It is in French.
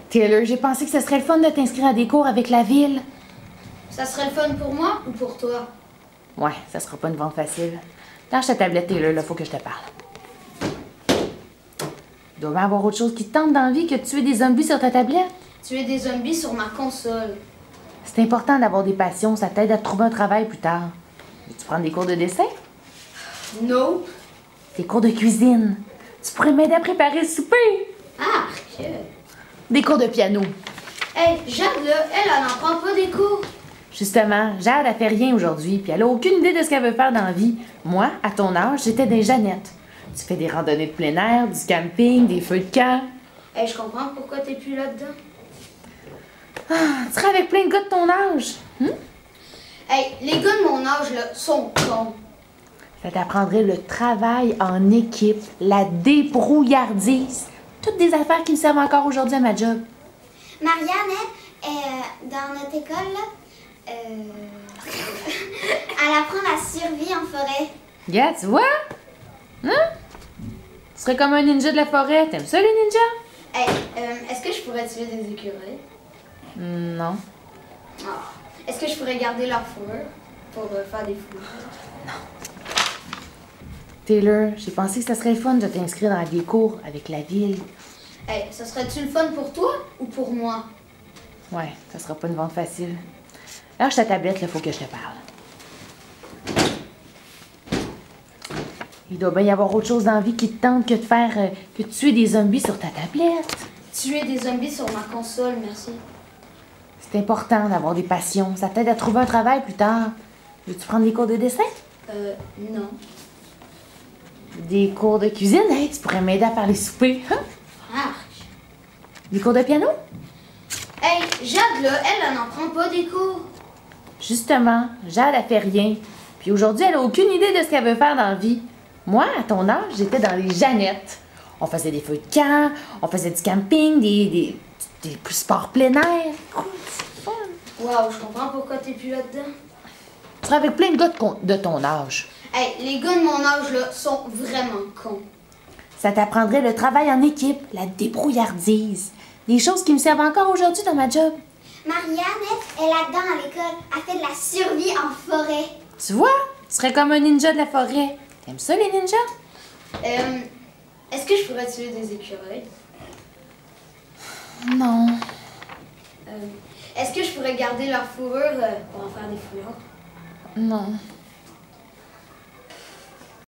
Taylor, j'ai pensé que ce serait le fun de t'inscrire à des cours avec la ville. Ça serait le fun pour moi ou pour toi? Ouais, ça sera pas une vente facile. Lâche ta tablette, Taylor, là, faut que je te parle. Il doit bien avoir autre chose qui te tente dans la vie que de tuer des zombies sur ta tablette. Tuer des zombies sur ma console. C'est important d'avoir des passions, ça t'aide à trouver un travail plus tard. Veux-tu prendre des cours de dessin? No. Des cours de cuisine. Tu pourrais m'aider à préparer le souper. Arc! Des cours de piano. Hey, Jade, là, elle n'en prend pas des cours. Justement, Jade, elle fait rien aujourd'hui, puis elle a aucune idée de ce qu'elle veut faire dans la vie. Moi, à ton âge, j'étais des Jeannettes. Tu fais des randonnées de plein air, du camping, des feux de camp. Hey, je comprends pourquoi t'es plus là-dedans. Ah, tu serais avec plein de gars de ton âge. Hey, les gars de mon âge, là, sont cons. Ça t'apprendrait le travail en équipe, la débrouillardise. Toutes des affaires qui me servent encore aujourd'hui à ma job. Marianne, dans notre école, là, elle apprend la survie en forêt. Yeah, tu vois? Hein? Tu serais comme un ninja de la forêt. T'aimes ça, les ninjas? Hey, est-ce que je pourrais tuer des écureuils? Non. Ah. Est-ce que je pourrais garder leur fourrure pour faire des fourrures? Taylor, j'ai pensé que ça serait fun de t'inscrire dans des cours avec la ville. Hey, ça serait-tu le fun pour toi ou pour moi? Ouais, ça sera pas une vente facile. Lâche ta tablette, là, faut que je te parle. Il doit bien y avoir autre chose dans la vie qui te tente que de faire que de tuer des zombies sur ta tablette. Tuer des zombies sur ma console, merci. C'est important d'avoir des passions. Ça t'aide à trouver un travail plus tard. Veux-tu prendre des cours de dessin? Non. Des cours de cuisine? Hey, tu pourrais m'aider à faire les soupers. Hein? Arc! Des cours de piano? Hey, Jade, là, elle n'en prend pas des cours. Justement, Jade, elle fait rien. Puis aujourd'hui, elle a aucune idée de ce qu'elle veut faire dans la vie. Moi, à ton âge, j'étais dans les Jeannettes. On faisait des feux de camp, on faisait du camping, des sports plein air. Cool, c'est fun. Wow, je comprends pourquoi t'es plus là-dedans. Tu serais avec plein de gars de ton âge. Hey, les gars de mon âge, là, sont vraiment cons. Ça t'apprendrait le travail en équipe, la débrouillardise. Des choses qui me servent encore aujourd'hui dans ma job. Marianne, elle est là-dedans à l'école. Elle fait de la survie en forêt. Tu vois? Tu serais comme un ninja de la forêt. T'aimes ça, les ninjas? Est-ce que je pourrais tuer des écureuils? Non. Est-ce que je pourrais garder leur fourrure pour en faire des foulons? Non.